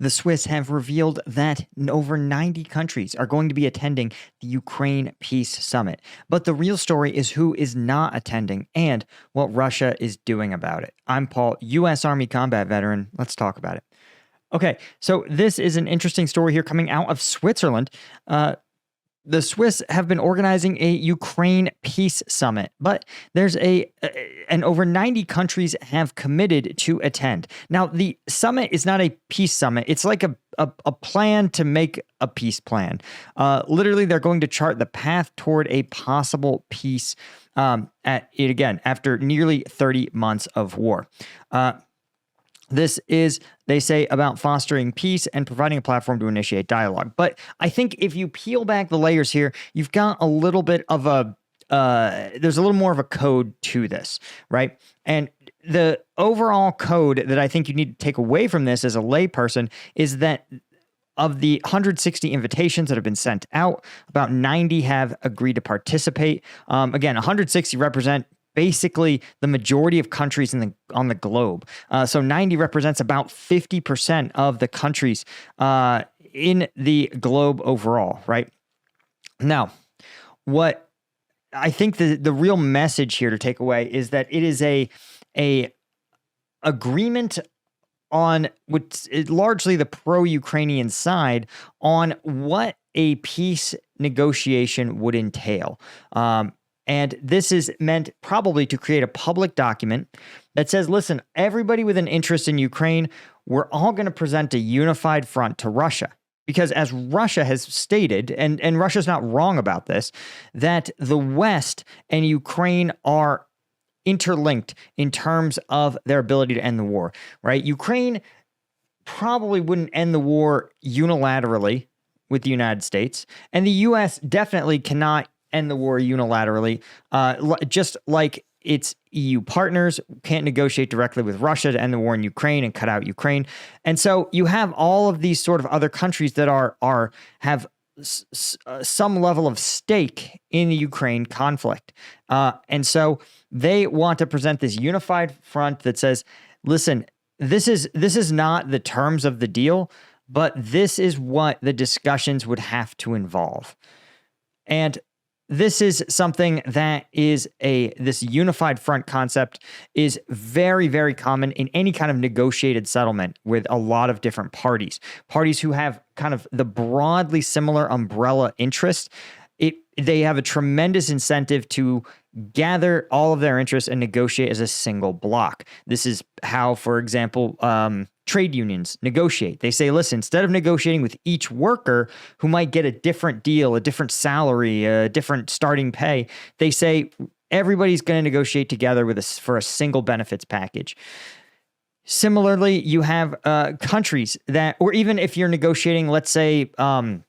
The Swiss have revealed that over 90 countries are going to be attending the Ukraine Peace Summit. But the real story is who is not attending and what Russia is doing about it. I'm Paul, U.S. Army combat veteran. Let's talk about it. Okay, so this is an interesting story here coming out of Switzerland. The Swiss have been organizing a Ukraine peace summit, but there's and over 90 countries have committed to attend. Now, the summit is not a peace summit. It's like a plan to make a peace plan. Literally, they're going to chart the path toward a possible peace after nearly 30 months of war. This is, they say, about fostering peace and providing a platform to initiate dialogue. But I think if you peel back the layers here, you've got a little bit of there's a little more of a code to this, right? And the overall code that I think you need to take away from this as a layperson is that of the 160 invitations that have been sent out, about 90 have agreed to participate. Again, 160 represent basically the majority of countries on the globe. So 90 represents about 50% of the countries in the globe overall, right? Now, what I think the real message here to take away is that it is a agreement on which is largely the pro-Ukrainian side on what a peace negotiation would entail. And this is meant probably to create a public document that says, listen, everybody with an interest in Ukraine, we're all going to present a unified front to Russia. Because as Russia has stated, and Russia's not wrong about this, that the West and Ukraine are interlinked in terms of their ability to end the war, right? Ukraine probably wouldn't end the war unilaterally with the United States, and the U.S. definitely cannot end the war unilaterally, just like its EU partners can't negotiate directly with Russia to end the war in Ukraine and cut out Ukraine. And so you have all of these sort of other countries that have some level of stake in the Ukraine conflict. And so they want to present this unified front that says, listen, this is not the terms of the deal, but this is what the discussions would have to involve. And this is something that is this unified front concept is very, very common in any kind of negotiated settlement with a lot of different parties who have kind of the broadly similar umbrella interest. They have a tremendous incentive to gather all of their interests and negotiate as a single block. This is how, for example, trade unions negotiate. They say, listen, instead of negotiating with each worker who might get a different deal, a different salary, a different starting pay, they say everybody's going to negotiate together for a single benefits package. Similarly, you have countries that, or even if you're negotiating, let's say a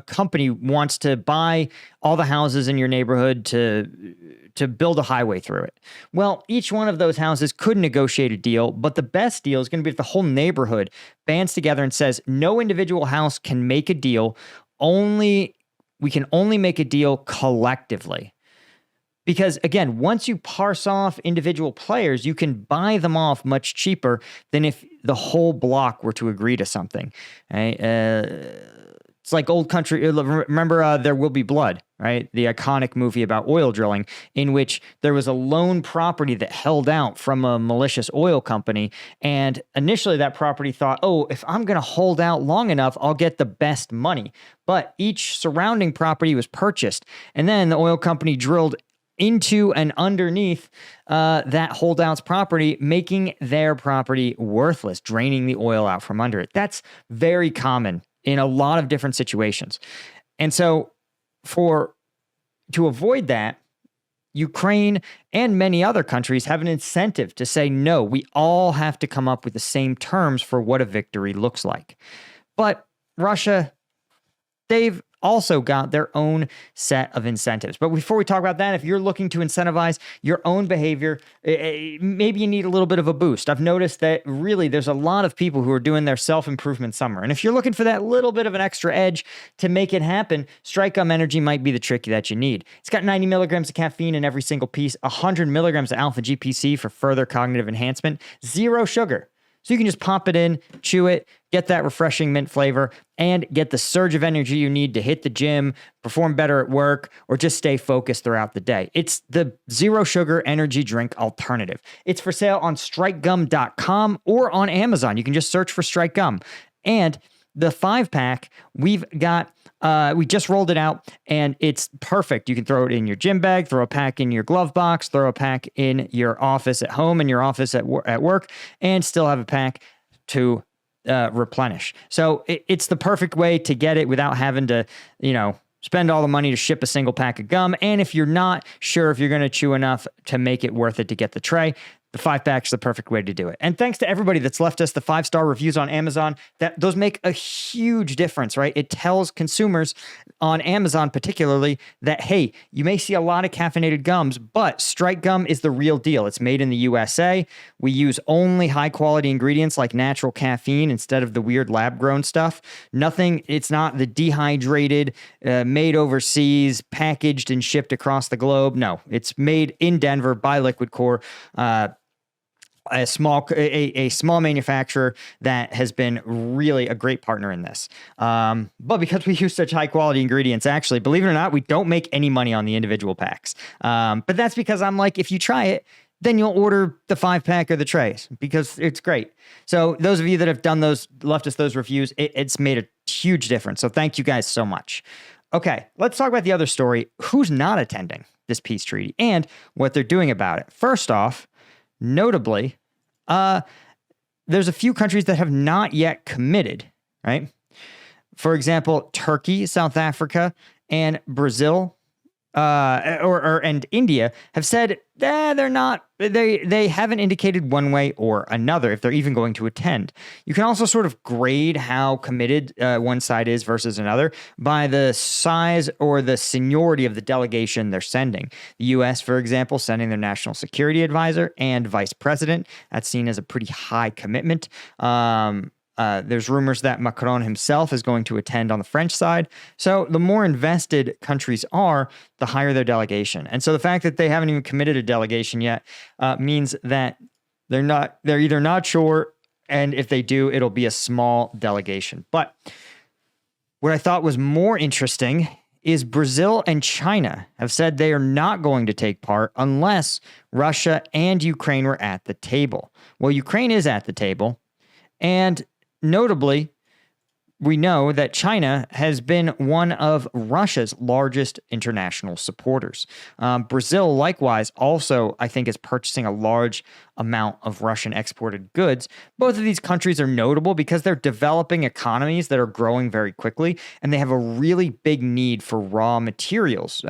company wants to buy all the houses in your neighborhood to build a highway through it. Well, each one of those houses could negotiate a deal, but the best deal is going to be if the whole neighborhood bands together and says no individual house can make a deal. We can only make a deal collectively. Because again, once you parse off individual players, you can buy them off much cheaper than if the whole block were to agree to something. Right? It's like Old Country. Remember, There Will Be Blood, right? The iconic movie about oil drilling, in which there was a lone property that held out from a malicious oil company. And initially that property thought, oh, if I'm going to hold out long enough, I'll get the best money. But each surrounding property was purchased. And then the oil company drilled into and underneath that holdout's property, making their property worthless, draining the oil out from under it. That's very common in a lot of different situations. And so to avoid that, Ukraine and many other countries have an incentive to say, no, we all have to come up with the same terms for what a victory looks like. But Russia, they've also got their own set of incentives. But before we talk about that, if you're looking to incentivize your own behavior, maybe you need a little bit of a boost. I've noticed that really there's a lot of people who are doing their self-improvement summer. And if you're looking for that little bit of an extra edge to make it happen, Strike Gum Energy might be the trick that you need. It's got 90 milligrams of caffeine in every single piece, 100 milligrams of alpha GPC for further cognitive enhancement, 0 sugar. So you can just pop it in, chew it, get that refreshing mint flavor, and get the surge of energy you need to hit the gym, perform better at work, or just stay focused throughout the day. It's the zero sugar energy drink alternative. It's for sale on strikegum.com or on Amazon. You can just search for Strike Gum. And the 5-pack, we just rolled it out, and it's perfect. You can throw it in your gym bag, throw a pack in your glove box, throw a pack in your office at home and your office at work, and still have a pack to replenish. So it's the perfect way to get it without having to, spend all the money to ship a single pack of gum. And if you're not sure if you're going to chew enough to make it worth it to get the tray, the 5-pack is the perfect way to do it. And thanks to everybody that's left us the 5-star reviews on Amazon. Those make a huge difference, right? It tells consumers on Amazon particularly that, hey, you may see a lot of caffeinated gums, but Strike Gum is the real deal. It's made in the USA. We use only high-quality ingredients like natural caffeine instead of the weird lab-grown stuff. It's not the dehydrated, made overseas, packaged and shipped across the globe. No, it's made in Denver by Liquid Core. A small manufacturer that has been really a great partner in this. But because we use such high quality ingredients, actually, believe it or not, we don't make any money on the individual packs. But that's because I'm like, if you try it, then you'll order the 5-pack or the trays because it's great. So those of you that have done left us those reviews, it's made a huge difference. So thank you guys so much. Okay, let's talk about the other story. Who's not attending this peace treaty and what they're doing about it? First off, notably, there's a few countries that have not yet committed, right? For example, Turkey, South Africa, and Brazil, and India have said they're not. They haven't indicated one way or another if they're even going to attend. You can also sort of grade how committed one side is versus another by the size or the seniority of the delegation they're sending. The U.S., for example, sending their national security advisor and vice president. That's seen as a pretty high commitment. There's rumors that Macron himself is going to attend on the French side. So the more invested countries are, the higher their delegation. And so the fact that they haven't even committed a delegation yet means that they're either not sure, and if they do, it'll be a small delegation. But what I thought was more interesting is Brazil and China have said they are not going to take part unless Russia and Ukraine were at the table. Well, Ukraine is at the table, and notably, we know that China has been one of Russia's largest international supporters. Brazil, likewise, also, I think, is purchasing a large amount of Russian exported goods. Both of these countries are notable because they're developing economies that are growing very quickly, and they have a really big need for raw materials.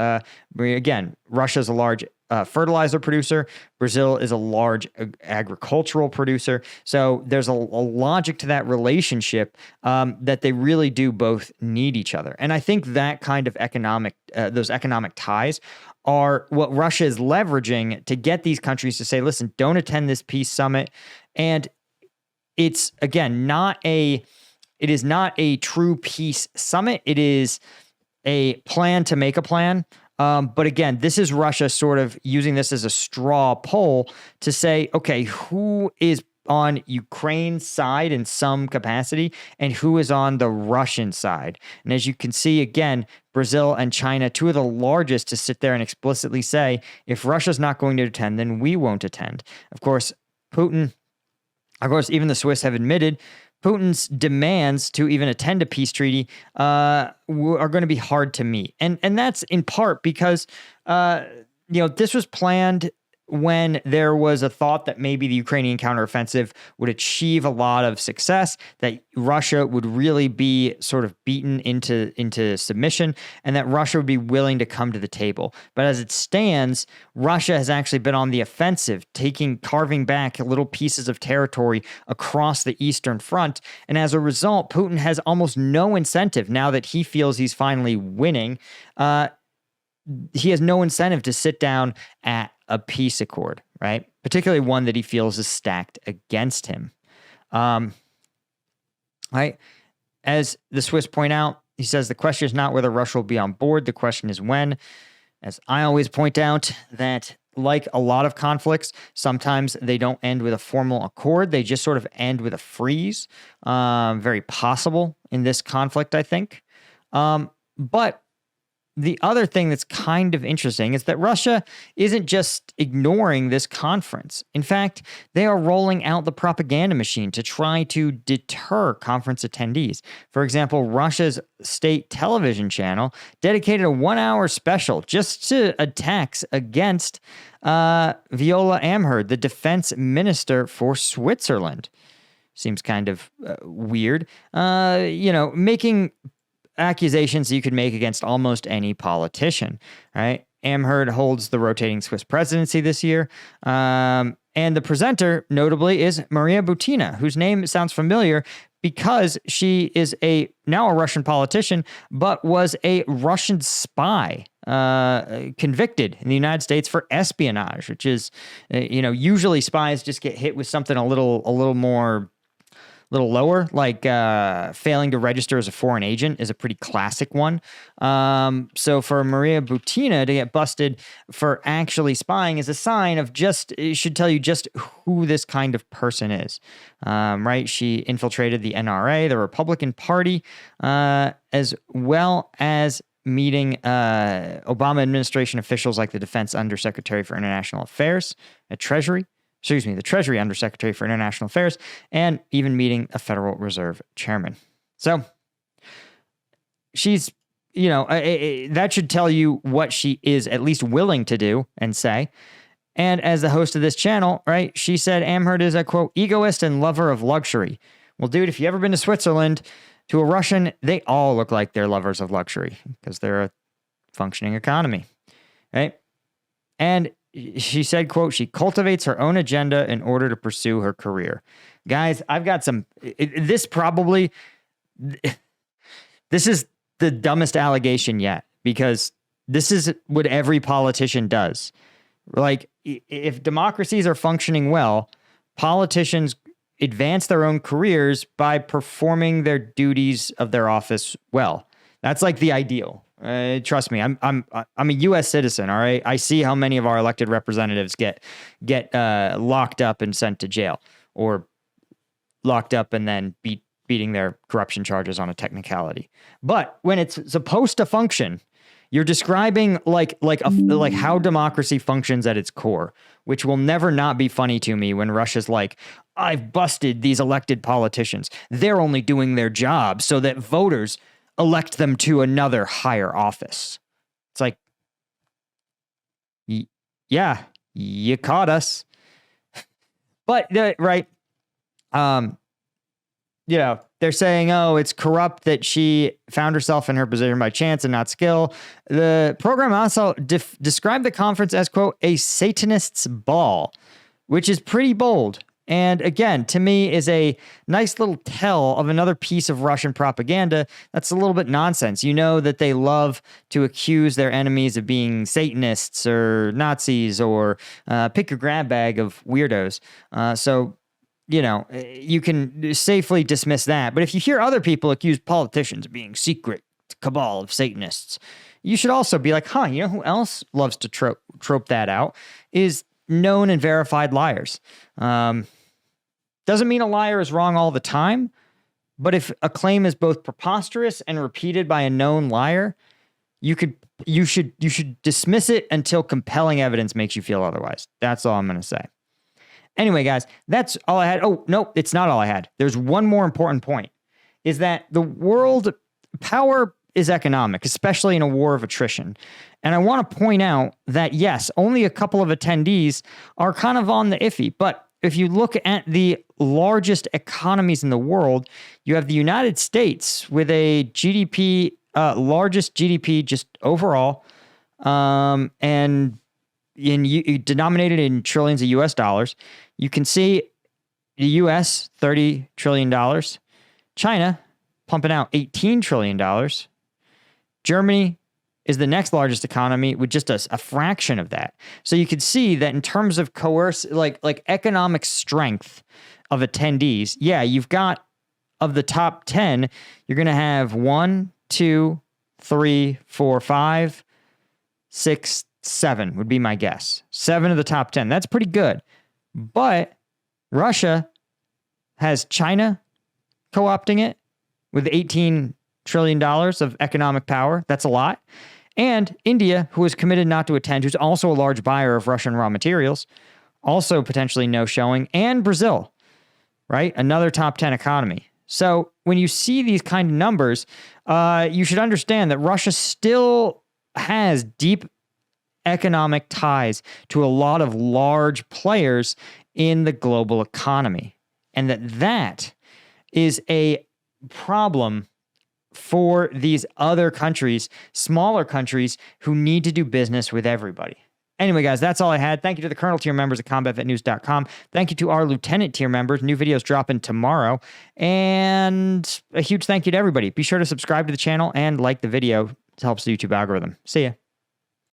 Again, Russia is a large fertilizer producer. Brazil is a large agricultural producer. So there's a logic to that relationship that they really do both need each other. And I think that kind of those economic ties are what Russia is leveraging to get these countries to say, listen, don't attend this peace summit. And it's, again, it is not a true peace summit. It is a plan to make a plan. But again, this is Russia sort of using this as a straw poll to say, okay, who is on Ukraine's side in some capacity and who is on the Russian side? And as you can see, again, Brazil and China, two of the largest to sit there and explicitly say, if Russia's not going to attend, then we won't attend. Of course, even the Swiss have admitted Putin's demands to even attend a peace treaty are going to be hard to meet. And that's in part because, this was planned when there was a thought that maybe the Ukrainian counteroffensive would achieve a lot of success, that Russia would really be sort of beaten into submission, and that Russia would be willing to come to the table. But as it stands, Russia has actually been on the offensive, carving back little pieces of territory across the Eastern Front. And as a result, Putin has almost no incentive now that he feels he's finally winning. He has no incentive to sit down at a peace accord, right? Particularly one that he feels is stacked against him. Right? As the Swiss point out, he says the question is not whether Russia will be on board. The question is when. As I always point out, that like a lot of conflicts, sometimes they don't end with a formal accord. They just sort of end with a freeze. Very possible in this conflict, I think. But the other thing that's kind of interesting is that Russia isn't just ignoring this conference. In fact, they are rolling out the propaganda machine to try to deter conference attendees. For example, Russia's state television channel dedicated a 1-hour special just to attacks against Viola Amherd, the defense minister for Switzerland. Seems kind of weird. Making accusations you could make against almost any politician, right? Amherd holds the rotating Swiss presidency this year. And the presenter, notably, is Maria Butina, whose name sounds familiar because she is now a Russian politician, but was a Russian spy convicted in the United States for espionage, which is, usually spies just get hit with something a little lower, like failing to register as a foreign agent is a pretty classic one. So for Maria Butina to get busted for actually spying is a sign of it should tell you just who this kind of person is, right? She infiltrated the NRA, the Republican Party, as well as meeting Obama administration officials like the Defense Undersecretary for International Affairs at the Treasury Undersecretary for International Affairs, and even meeting a Federal Reserve chairman. So she's, that should tell you what she is at least willing to do and say. And as the host of this channel, right, she said Amherd is a, quote, egoist and lover of luxury. Well, dude, if you've ever been to Switzerland, to a Russian, they all look like they're lovers of luxury because they're a functioning economy, right? And she said, quote, she cultivates her own agenda in order to pursue her career. Guys, I've got this is the dumbest allegation yet, because this is what every politician does. Like, if democracies are functioning well, politicians advance their own careers by performing their duties of their office well. That's like the ideal. Trust me, I'm a U.S. citizen. All right, I see how many of our elected representatives get locked up and sent to jail, or locked up and then beating their corruption charges on a technicality. But when it's supposed to function, you're describing like how democracy functions at its core, which will never not be funny to me when Russia's like, I've busted these elected politicians. They're only doing their job so that voters elect them to another higher office. It's like, yeah, you caught us. But right, they're saying, oh, it's corrupt that she found herself in her position by chance and not skill. The program also described the conference as, quote, a Satanist's ball, which is pretty bold. And again, to me, is a nice little tell of another piece of Russian propaganda that's a little bit nonsense. You know that they love to accuse their enemies of being Satanists or Nazis or pick your grab bag of weirdos. So you can safely dismiss that. But if you hear other people accuse politicians of being secret cabal of Satanists, you should also be like, you know who else loves to trope that out is known and verified liars. Doesn't mean a liar is wrong all the time, but if a claim is both preposterous and repeated by a known liar, you should dismiss it until compelling evidence makes you feel otherwise. That's all I'm going to say. Anyway, guys, that's all I had. Oh, no, it's not all I had. There's one more important point, is that the world power is economic, especially in a war of attrition. And I want to point out that, yes, only a couple of attendees are kind of on the iffy, but if you look at the largest economies in the world, you have the United States with a GDP, largest GDP just overall, and denominated in trillions of US dollars. You can see the US, $30 trillion. China, pumping out $18 trillion. Germany is the next largest economy with just a fraction of that. So you could see that in terms of like economic strength of attendees, yeah, you've got, of the top 10, you're going to have 1, 2, 3, 4, 5, 6, 7 would be my guess. 7 of the top 10. That's pretty good. But Russia has China co-opting it with $18 trillion of economic power. That's a lot. And India, who is committed not to attend, who's also a large buyer of Russian raw materials, also potentially no showing. And Brazil, right? Another top 10 economy. So when you see these kind of numbers, you should understand that Russia still has deep economic ties to a lot of large players in the global economy. And that is a problem for these other countries, smaller countries who need to do business with everybody. Anyway, guys, that's all I had. Thank you to the Colonel tier members at combatvetnews.com. Thank you to our Lieutenant tier members. New videos dropping tomorrow. And a huge thank you to everybody. Be sure to subscribe to the channel and like the video. It helps the YouTube algorithm. See ya.